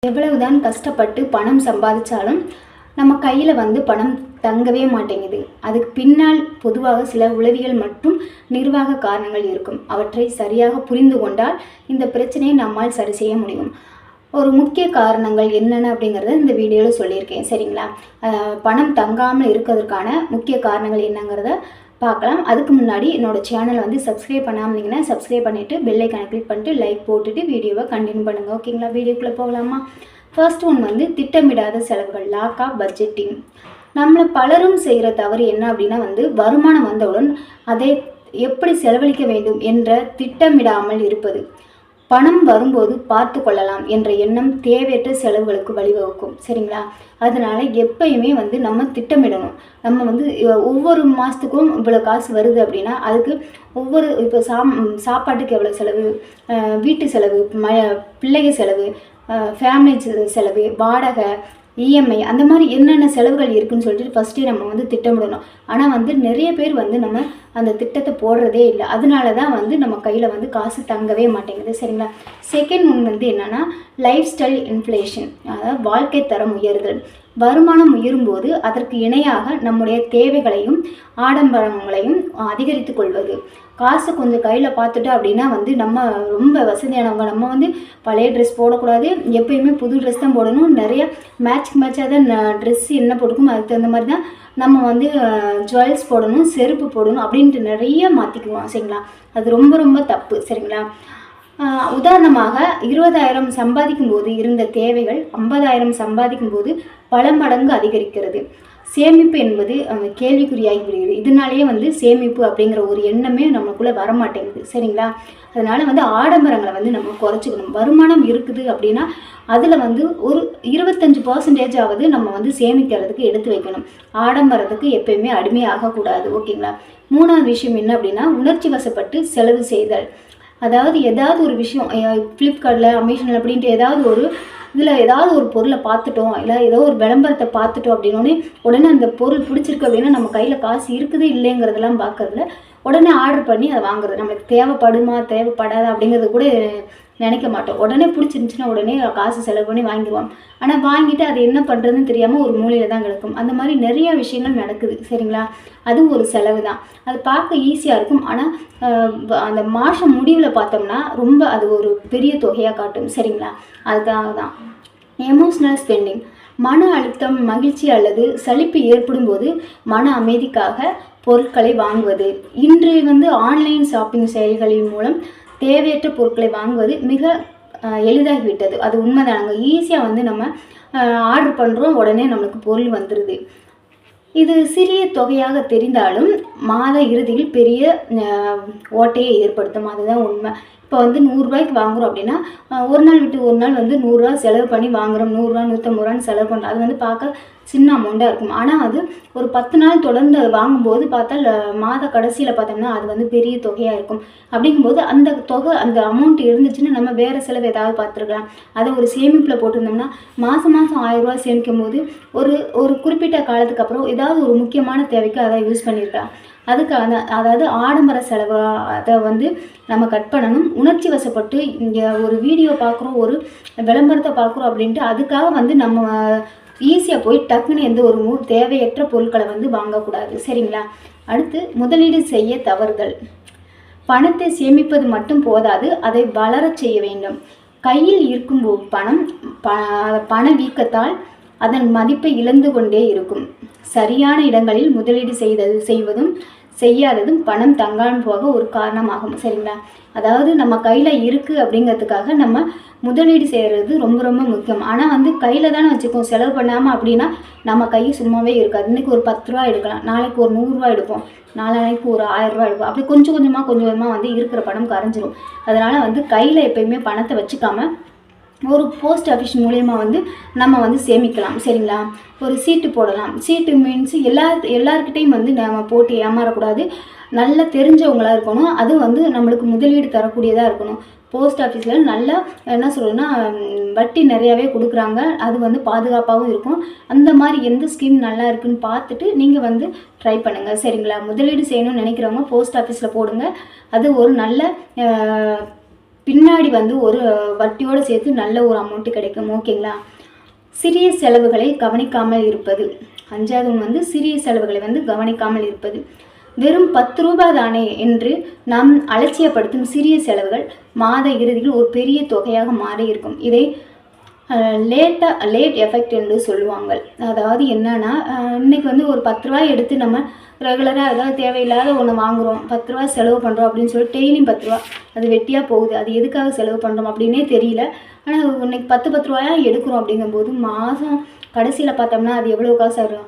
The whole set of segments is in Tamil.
எவ்வளவுதான் கஷ்டப்பட்டு பணம் சம்பாதிச்சாலும் நம்ம கையில் பணம் தங்கவே மாட்டேங்குது. அதுக்கு பின்னால் பொதுவாக சில உளவியல் மற்றும் நிர்வாக காரணங்கள் இருக்கும். அவற்றை சரியாக புரிந்து கொண்டால் இந்த பிரச்சனையை நம்மால் சரி செய்ய முடியும். ஒரு முக்கிய காரணங்கள் என்னென்ன அப்படிங்கிறத இந்த வீடியோவில் சொல்லியிருக்கேன். சரிங்களா? பணம் தங்காமல் இருக்கிறதுக்கான முக்கிய காரணங்கள் என்னங்கிறத பார்க்கலாம். அதுக்கு முன்னாடி என்னோடய சேனலை சப்ஸ்கிரைப் பண்ணாமல் இருந்தீங்கன்னா சப்ஸ்கிரைப் பண்ணிவிட்டு பெல் ஐக்கானை கிளிக் பண்ணிட்டு லைக் போட்டுட்டு வீடியோவை கண்டினியூ பண்ணுங்கள். ஓகேங்களா? வீடியோக்குள்ளே போகலாமா? ஃபர்ஸ்ட் ஒன் திட்டமிடாத செலவுகள், லாக் ஆஃப் பட்ஜெட்டிங். நம்மளை பலரும் செய்கிற தவறு என்ன அப்படின்னா வருமானம் வந்தவுடன் அதை எப்படி செலவழிக்க வேண்டும் என்ற திட்டமிடாமல் இருப்பது. பணம் வரும்போது பார்த்து கொள்ளலாம் என்ற எண்ணம் தேவையற்ற செலவுகளுக்கு வழிவகுக்கும். சரிங்களா? அதனால எப்பயுமே நம்ம திட்டமிடணும். நம்ம ஒவ்வொரு மாதத்துக்கும் இவ்வளோ காசு வருது அப்படின்னா அதுக்கு ஒவ்வொரு இப்போ சாப்பாட்டுக்கு எவ்வளோ செலவு, வீட்டு செலவு, பிள்ளைங்க செலவு, ஃபேமிலி செலவு, வாடகை, இஎம்ஐ, அந்த மாதிரி என்னென்ன செலவுகள் இருக்குதுன்னு சொல்லிட்டு ஃபஸ்ட்டே நம்ம திட்டமிடணும். ஆனால் நிறைய பேர் நம்ம அந்த திட்டத்தை போடுறதே இல்லை. அதனால தான் நம்ம கையில் காசு தங்கவே மாட்டேங்குது. சரிங்களா? செகண்ட் ஒன் என்னென்னா லைஃப் ஸ்டைல் இன்ஃப்ளேஷன், அதாவது வாழ்க்கை தரம் உயர்தல். வருமானம் உயரும்போது அதற்கு இணையாக நம்முடைய தேவைகளையும் ஆடம்பரங்களையும் அதிகரித்து கொள்வது. காசு கொஞ்சம் கையில் பார்த்துட்டோம் அப்படின்னா நம்ம ரொம்ப வசதியானவங்க. நம்ம பழைய ட்ரெஸ் போடக்கூடாது, எப்பயுமே புது ட்ரெஸ் தான் போடணும். நிறைய மேட்சாக தான் ட்ரெஸ் என்ன போட்டுக்கும் அதுக்கு தகுந்த மாதிரி தான் நம்ம ஜுவல்ஸ் போடணும், செருப்பு போடணும் அப்படின்ட்டு நிறைய மாற்றிக்குவோம். சரிங்களா? அது ரொம்ப ரொம்ப தப்பு. சரிங்களா? உதாரணமாக 20,000 சம்பாதிக்கும் போது இருந்த தேவைகள் 50,000 சம்பாதிக்கும் போது பல மடங்கு அதிகரிக்கிறது. சேமிப்பு என்பது கேள்விக்குறியாகி விடுகிறது. இதனாலேயே சேமிப்பு அப்படிங்கிற ஒரு எண்ணமே நமக்குள்ளே வரமாட்டேங்குது. சரிங்களா? அதனால் ஆடம்பரங்களை நம்ம குறைச்சிக்கணும். வருமானம் இருக்குது அப்படின்னா அதில் ஒரு 25% நம்ம சேமிக்கிறதுக்கு எடுத்து வைக்கணும். ஆடம்பரத்துக்கு எப்பயுமே அடிமையாகக்கூடாது. ஓகேங்களா? மூணாவது விஷயம் என்ன அப்படின்னா உணர்ச்சி வசப்பட்டு செலவு செய்தல். அதாவது ஏதாவது ஒரு விஷயம் ஃப்ளிப்கார்ட்டில், அமேசானில் அப்படின்ட்டு ஏதாவது ஒரு இதில் ஏதாவது ஒரு பொருளை பார்த்துட்டோம், இல்லை ஏதோ ஒரு விளம்பரத்தை பார்த்துட்டோம் அப்படின்னோடனே உடனே அந்த பொருள் பிடிச்சிருக்கு அப்படின்னா நம்ம கையில் காசு இருக்குது இல்லைங்கிறதெல்லாம் பார்க்கறதுல உடனே ஆர்டர் பண்ணி அதை வாங்குறது. நம்மளுக்கு தேவைப்படுமா தேவைப்படாதா அப்படிங்கிறது கூட நினைக்க மாட்டோம். உடனே பிடிச்சிருந்துச்சுன்னா உடனே காசு செலவு பண்ணி வாங்கிடுவோம். ஆனால் வாங்கிட்டு அது என்ன பண்ணுறதுன்னு தெரியாமல் ஒரு மூலையில் தான் கிடக்கும். அந்த மாதிரி நிறைய விஷயங்கள் நடக்குது. சரிங்களா? அதுவும் ஒரு செலவு தான். அது பார்க்க ஈஸியாக இருக்கும். ஆனால் அந்த மாதம் முடிவில் பார்த்தோம்னா ரொம்ப அது ஒரு பெரிய தொகையாக காட்டும். சரிங்களா? அதுக்காக தான் எமோஷ்னல் ஸ்பெண்டிங். மன அழுத்தம், மகிழ்ச்சி அல்லது சலிப்பு ஏற்படும் போது மன அமைதிக்காக பொருட்களை வாங்குவது. இன்று ஆன்லைன் ஷாப்பிங் செயலிகளின் மூலம் தேவையற்ற பொருட்களை வாங்குவது மிக எளிதாகிவிட்டது. அது உண்மைதானங்க. ஈஸியாக நம்ம ஆர்டர் பண்ணுறோம், உடனே நம்மளுக்கு பொருள் வந்துடுது. இது சிறிய தொகையாக தெரிந்தாலும் மாத இறுதியில் பெரிய ஓட்டையை ஏற்படுத்தும். அதுதான் உண்மை. இப்போ 100 ரூபாய்க்கு வாங்குகிறோம் அப்படின்னா ஒரு நாள் விட்டு ஒரு நாள் 100 ரூபா செலவு பண்ணி வாங்குகிறோம். 100 ரூபா 150 ரூபான்னு செலவு பண்ணுறோம். அது பார்க்க சின்ன அமௌண்ட்டாக இருக்கும். ஆனால் அது ஒரு 10 நாள் தொடர்ந்து அது வாங்கும்போது பார்த்தா மாத கடைசியில் பார்த்தோம்னா அது பெரிய தொகையாக இருக்கும். அப்படிங்கும்போது அந்த தொகை, அந்த அமௌண்ட் இருந்துச்சுன்னா நம்ம வேறு செலவு ஏதாவது பார்த்துருக்கலாம். அதை ஒரு சேமிப்பில் போட்டிருந்தோம்னா மாதம் 1000 ரூபா சேமிக்கும் போது ஒரு குறிப்பிட்ட காலத்துக்கு அப்புறம் ஏதாவது ஒரு முக்கியமான தேவைக்கு அதை யூஸ் பண்ணியிருக்கலாம். அதுக்காக அதாவது ஆடம்பர செலவு அதை நம்ம கட் பண்ணணும். உணர்ச்சி வசப்பட்டு இங்கே ஒரு வீடியோ பார்க்குறோம், ஒரு விளம்பரத்தை பார்க்குறோம் அப்படின்ட்டு அதுக்காக நம்ம ஈஸியாக போய் டக்குன்னு எந்த ஒரு தேவையற்ற பொருட்களை வாங்கக்கூடாது. சரிங்களா? அடுத்து முதலீடு செய்ய தவறுதல். பணத்தை சேமிப்பது மட்டும் போதாது, அதை வளரச் செய்ய வேண்டும். கையில் இருக்கும் பணவீக்கத்தால் அதன் மதிப்பை இழந்து கொண்டே இருக்கும். சரியான இடங்களில் முதலீடு செய்வதும் செய்யாததும் பணம் தங்காமல் போக ஒரு காரணமாகும். சரிங்களா? அதாவது நம்ம கையில் இருக்குது அப்படிங்கிறதுக்காக நம்ம முதலீடு செய்கிறது ரொம்ப ரொம்ப முக்கியம். ஆனால் கையில் தானே வச்சுக்கோம், செலவு பண்ணாமல் அப்படின்னா நம்ம கை சும்மாவே இருக்காது. இன்றைக்கி ஒரு 10 ரூபா எடுக்கலாம், நாளைக்கு ஒரு 100 ரூபா எடுப்போம், நாளைக்கு ஒரு 1000 ரூபா எடுப்போம். அப்படி கொஞ்சம் கொஞ்சமாக இருக்கிற பணம் கரைஞ்சிரும். அதனால் கையில் எப்பயுமே பணத்தை வச்சுக்காமல் ஒரு போஸ்ட் ஆஃபீஸ் மூலயமா நம்ம சேமிக்கலாம். சரிங்களா? ஒரு சீட்டு போடலாம். சீட்டு மீன்ஸ் எல்லாருக்கிட்டையும் நம்ம போட்டு ஏமாறக்கூடாது. நல்லா தெரிஞ்சவங்களாக இருக்கணும். அது நம்மளுக்கு முதலீடு தரக்கூடியதாக இருக்கணும். போஸ்ட் ஆஃபீஸில் நல்லா என்ன சொல்கிறேன்னா வட்டி நிறையாவே கொடுக்குறாங்க. அது பாதுகாப்பாகவும் இருக்கும். அந்த மாதிரி எந்த ஸ்கீம் நல்லா இருக்குதுன்னு பார்த்துட்டு நீங்கள் ட்ரை பண்ணுங்கள். சரிங்களா? முதலீடு செய்யணும்னு நினைக்கிறவங்க போஸ்ட் ஆஃபீஸில் போடுங்க. அது ஒரு நல்ல பின்னாடி வந்து ஒரு வட்டியோடு சேர்த்து நல்ல ஒரு அமௌண்ட்டு கிடைக்கும். ஓகேங்களா? சிறிய செலவுகளை கவனிக்காமல் இருப்பது. 5வது ஒன்று வந்து சிறிய செலவுகளை வந்து கவனிக்காமல் இருப்பது. வெறும் 10 ரூபாய் தானே என்று நாம் அலட்சியப்படுத்தும் சிறிய செலவுகள் மாத இறுதியில் ஒரு பெரிய தொகையாக மாறி இருக்கும். இதை லேட் எஃபெக்ட் என்று சொல்லுவாங்க. அதாவது என்னன்னா, இன்றைக்கி வந்து ஒரு 10 ரூபாய் எடுத்து நம்ம ரெகுலராக ஏதாவது தேவையில்லாத ஒன்று வாங்குகிறோம், 10 ரூபா செலவு பண்ணுறோம் அப்படின்னு சொல்லி டெய்லியும் 10 ரூபா அது வெட்டியாக போகுது. அது எதுக்காக செலவு பண்ணுறோம் அப்படின்னே தெரியல. ஆனால் இன்னைக்கு 10 ரூபாயா எடுக்கிறோம் அப்படிங்கும்போது மாதம் கடைசியில் பார்த்தோம்னா அது எவ்வளோ காசு வரும்?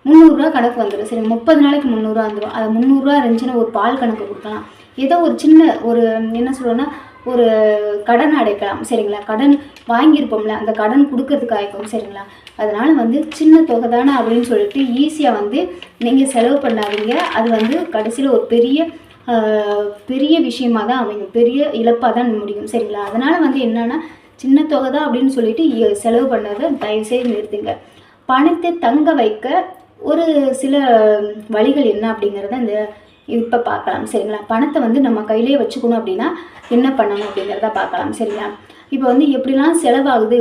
300 ரூபா கணக்கு வந்துடும். சரி, 30 நாளைக்கு 300 ரூபா வந்துடும். அது 300 ரூபா இருந்துச்சுன்னா ஒரு பால் கணக்கு கொடுக்கலாம். ஏதோ ஒரு சின்ன ஒரு என்ன சொல்கிறோன்னா ஒரு கடன் அடைக்கலாம். சரிங்களா? கடன் வாங்கியிருப்போம்ல, அந்த கடன் கொடுக்கறதுக்கு ஆயிக்கும். சரிங்களா? அதனால் வந்து சின்ன தொகை தானே அப்படின்னு சொல்லிட்டு ஈஸியாக வந்து நீங்கள் செலவு பண்ணாதீங்க. அது வந்து கடைசியில் ஒரு பெரிய விஷயமாக தான் அமையும், பெரிய இழப்பாக தான் முடியும். சரிங்களா? அதனால் வந்து என்னென்னா சின்ன தொகை தான் அப்படின்னு சொல்லிட்டு செலவு பண்ணதை தயவுசெய்து நிறுத்துங்க. பணத்தை தங்க வைக்க ஒரு சில வழிகள் என்ன அப்படிங்கிறத இப்போ பார்க்கலாம். சரிங்களா? பணத்தை வந்து நம்ம கையிலே வச்சுக்கணும் அப்படின்னா என்ன பண்ணணும் அப்படிங்கிறத பார்க்கலாம். சரிங்களா? இப்போ வந்து எப்படிலாம் செலவாகுது,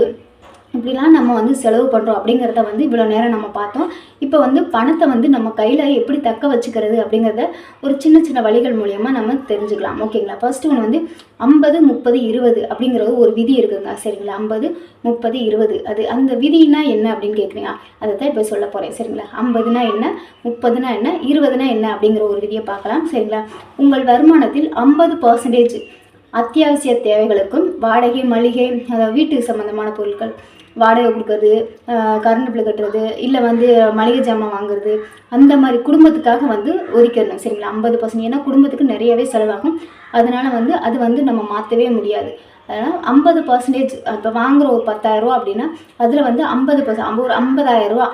இப்படிலாம் நம்ம வந்து செலவு பண்ணுறோம் அப்படிங்கிறத வந்து இவ்வளோ நேரம் நம்ம பார்த்தோம். இப்போ வந்து பணத்தை வந்து நம்ம கையில் எப்படி தக்க வச்சுக்கிறது அப்படிங்கிறத ஒரு சின்ன வழிகள் மூலியமாக நம்ம தெரிஞ்சுக்கலாம். ஓகேங்களா? ஃபர்ஸ்ட்டு ஒன்று வந்து 50, 30, 20 அப்படிங்கிறது ஒரு விதி இருக்குங்க. சரிங்களா? 50, 30, 20 அது அந்த விதினா என்ன அப்படின்னு கேட்குறீங்க. அதை தான் இப்போ சொல்ல போகிறேன். சரிங்களா? 50னா என்ன, 30னா என்ன, 20னா என்ன அப்படிங்கிற ஒரு விதியை பார்க்கலாம். சரிங்களா? உங்கள் வருமானத்தில் 50% அத்தியாவசிய தேவைகளுக்கும் வாடகை, மளிகை, அதாவது வீட்டுக்கு சம்மந்தமான பொருட்கள், வாடகை கொடுக்கறது, கரண்ட் பில் கட்டுறது, இல்லை வந்து மளிகை ஜாமான் வாங்குறது, அந்த மாதிரி குடும்பத்துக்காக வந்து ஒதுக்கிடணும். சரிங்களா? 50%. ஏன்னா குடும்பத்துக்கு நிறையவே செலவாகும். அதனால் வந்து அது வந்து நம்ம மாற்றவே முடியாது. அதனால் 50% இப்போ வாங்குகிற ஒரு 10,000 ரூபா அப்படின்னா அதில் வந்து 50% ஒரு 50,000 ரூபா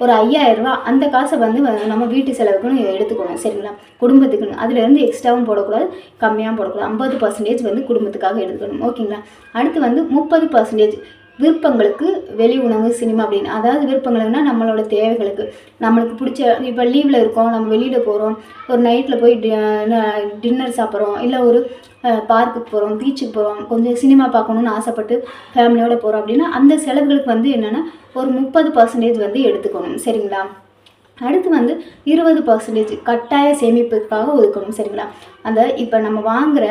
ஒரு 5,000 ரூபா அந்த காசை வந்து நம்ம வீட்டு செலவுக்குன்னு எடுத்துக்கணும். சரிங்களா? குடும்பத்துக்குன்னு அதுலேருந்து எக்ஸ்ட்ராவும் போடக்கூடாது, கம்மியாகவும் போடக்கூடாது. 50% வந்து குடும்பத்துக்காக எடுத்துக்கணும். ஓகேங்களா? அடுத்து வந்து 30% விருப்பங்களுக்கு, வெளி உணவு, சினிமா அப்படின்னு. அதாவது விருப்பங்களுக்குன்னா நம்மளோட தேவைகளுக்கு, நம்மளுக்கு பிடிச்ச, இப்போ லீவில் இருக்கோம், நம்ம வெளியில் போகிறோம், ஒரு நைட்டில் போய் டின்னர் சாப்பிட்றோம், இல்லை ஒரு பார்க்குக்கு போகிறோம், பீச்சுக்கு போகிறோம், கொஞ்சம் சினிமா பார்க்கணுன்னு ஆசைப்பட்டு ஃபேமிலியோடு போகிறோம் அப்படின்னா அந்த செலவுகளுக்கு வந்து என்னென்னா ஒரு 30% வந்து எடுத்துக்கணும். சரிங்களா? அடுத்து வந்து 20% கட்டாய சேமிப்புக்காக ஒதுக்கணும். சரிங்களா? அந்த இப்போ நம்ம வாங்குகிற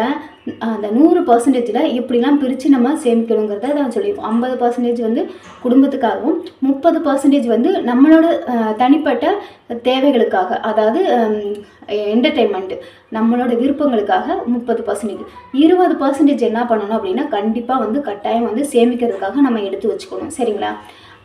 அந்த 100%ல் எப்படிலாம் பிரித்து நம்ம சேமிக்கணுங்கிறத தான் சொல்லியிருக்கோம். 50% வந்து குடும்பத்துக்காகவும், 30% வந்து நம்மளோட தனிப்பட்ட தேவைகளுக்காக, அதாவது என்டர்டெயின்மெண்ட்டு, நம்மளோட விருப்பங்களுக்காக 30%. 20% என்ன பண்ணணும் அப்படின்னா கண்டிப்பாக வந்து கட்டாயம் வந்து சேமிக்கிறதுக்காக நம்ம எடுத்து வச்சுக்கணும். சரிங்களா?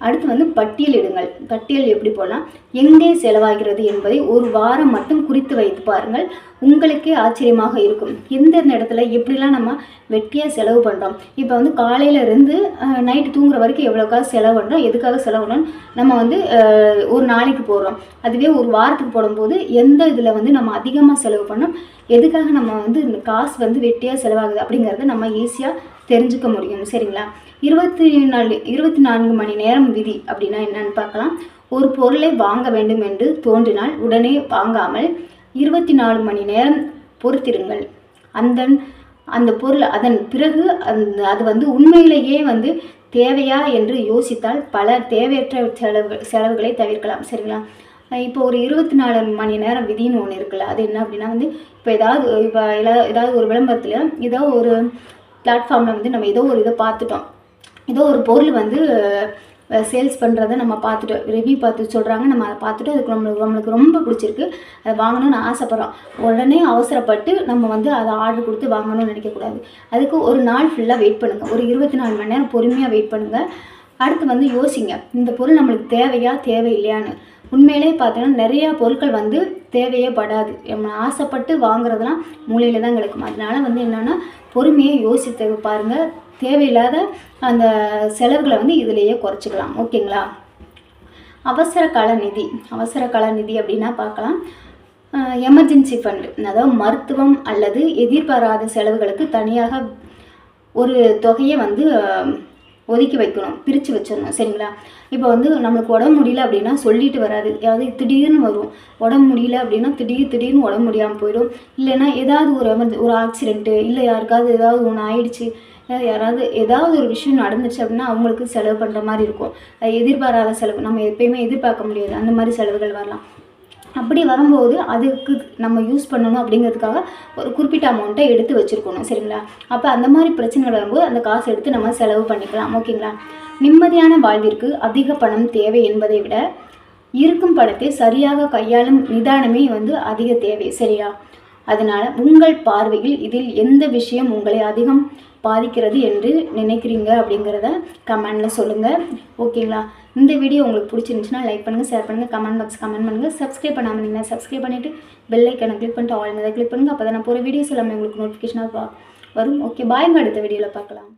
அடுத்து வந்து பட்டியலிடுங்கள். பட்டியல் எப்படி போடலாம்? எங்கே செலவாகிறது என்பதை ஒரு வாரம் மட்டும் குறித்து வைத்து பாருங்கள். உங்களுக்கே ஆச்சரியமாக இருக்கும். எந்தெந்த இடத்துல எப்படிலாம் நம்ம வெட்டியாக செலவு பண்ணுறோம். இப்போ வந்து காலையிலேருந்து நைட்டு தூங்குற வரைக்கும் எவ்வளோ காசு செலவு பண்ணுறோம், எதுக்காக செலவு பண்ணுறோம், நம்ம வந்து ஒரு நாளைக்கு போடுறோம். அதுவே ஒரு வாரத்துக்கு போடும்போது எந்த இதில் வந்து நம்ம அதிகமாக செலவு பண்ணோம், எதுக்காக நம்ம வந்து இந்த காசு வந்து வெட்டியாக செலவாகுது அப்படிங்கிறத நம்ம ஈஸியாக தெரிஞ்சுக்க முடியும். சரிங்களா? 24 மணி நேரம் விதி அப்படின்னா என்னன்னு பார்க்கலாம். ஒரு பொருளை வாங்க வேண்டும் என்று தோன்றினால் உடனே வாங்காமல் 24 மணி நேரம் பொறுத்திருங்கள். அந்த பொருள் அதன் பிறகு அது வந்து உண்மையிலேயே வந்து தேவையா என்று யோசித்தால் பல தேவையற்ற செலவுகளை தவிர்க்கலாம். சரிங்களா? இப்போ ஒரு 24 மணி நேரம் விதின்னு ஒன்று இருக்குல்ல, அது என்ன அப்படின்னா வந்து இப்போ ஏதாவது ஒரு விளம்பரத்தில் ஏதோ ஒரு பிளாட்ஃபார்மில் வந்து நம்ம ஏதோ ஒரு இதை பார்த்துட்டோம், ஏதோ ஒரு பொருள் வந்து சேல்ஸ் பண்ணுறதை நம்ம பார்த்துட்டோம், ரிவ்யூ பார்த்து சொல்கிறாங்க, நம்ம அதை பார்த்துட்டு அதுக்கு நம்மளுக்கு ரொம்ப பிடிச்சிருக்கு, அதை வாங்கணும்னு ஆசைப்பட்றோம். உடனே அவசரப்பட்டு நம்ம வந்து அதை ஆர்டர் கொடுத்து வாங்கணும்னு நினைக்கக்கூடாது. அதுக்கு ஒரு நாள் ஃபுல்லாக வெயிட் பண்ணுங்கள். ஒரு 24 மணி நேரம் பொறுமையாக வெயிட் பண்ணுங்கள். அடுத்து வந்து யோசிங்க, இந்த பொருள் நம்மளுக்கு தேவையா தேவையில்லையான்னு. உண்மையிலே பார்த்தோன்னா நிறையா பொருட்கள் வந்து தேவையே படாது. நம்ம ஆசைப்பட்டு வாங்குறதுலாம் மூலையில் தான் கிடைக்கும். அதனால் வந்து என்னென்னா பொறுமையாக யோசித்து பாருங்கள். தேவையில்லாத அந்த செலவுகளை வந்து இதிலேயே குறைச்சிக்கலாம். ஓகேங்களா? அவசர கால நிதி அப்படின்னா பார்க்கலாம். எமர்ஜென்சி ஃபண்டு, அதாவது மருத்துவம் அல்லது எதிர்பாராத செலவுகளுக்கு தனியாக ஒரு தொகையை வந்து ஒதுக்கி வைக்கணும், பிரித்து வச்சிடணும். சரிங்களா? இப்போ வந்து நம்மளுக்கு உடம்பு முடியல அப்படின்னா சொல்லிட்டு வராது, ஏதாவது திடீர்னு வரும். உடம்பு முடியல அப்படின்னா திடீர்னு உடம்பு முடியாமல் போயிடும். இல்லைன்னா ஏதாவது ஒரு ஆக்சிடென்ட்டு, இல்லை யாருக்காவது ஏதாவது ஒன்று ஆயிடுச்சு, யாராவது ஏதாவது ஒரு விஷயம் நடந்துச்சு அப்படின்னா அவங்களுக்கு செலவு பண்ணுற மாதிரி இருக்கும். எதிர்பாராத செலவு, நம்ம எப்பயுமே எதிர்பார்க்க முடியாது, அந்த மாதிரி செலவுகள் வரலாம். அப்படி வரும்போது அதுக்கு நம்ம யூஸ் பண்ணணும் அப்படிங்கிறதுக்காக ஒரு குறிப்பிட்ட அமௌண்ட்டை எடுத்து வச்சுருக்கணும். சரிங்களா? அப்போ அந்த மாதிரி பிரச்சனைகள் வரும்போது அந்த காசு எடுத்து நம்ம செலவு பண்ணிக்கலாம். ஓகேங்களா? நிம்மதியான வாழ்விற்கு அதிக பணம் தேவை என்பதை விட இருக்கும் பணத்தை சரியாக கையாளும் நிதானமே வந்து அதிக தேவை. சரியா? அதனால் உங்கள் பார்வையில் இதில் எந்த விஷயம் உங்களை அதிகம் பாதிக்கிறது என்று நினைக்கிறீங்க அப்படிங்கிறத கமெண்டில் சொல்லுங்கள். ஓகேங்களா? இந்த வீடியோ உங்களுக்கு பிடிச்சிருந்துச்சுன்னா லைக் பண்ணுங்கள், ஷேர் பண்ணுங்கள், கமெண்ட் பாக்ஸ் கமெண்ட் பண்ணுங்கள். சப்ஸ்கிரைப் பண்ணாமல் இருந்தீங்கன்னா சப்ஸ்கிரைப் பண்ணிவிட்டு பெல் ஐக்கனை கிளிக் பண்ணிட்டு ஆல் மீதை கிளிக் பண்ணுங்கள். அப்போ தான் நான் போகிற வீடியோஸ் எல்லாமே உங்களுக்கு நோட்டிஃபிகேஷனாக வரும். ஓகே, பாய்ங்க. அடுத்த வீடியோவில் பார்க்கலாம்.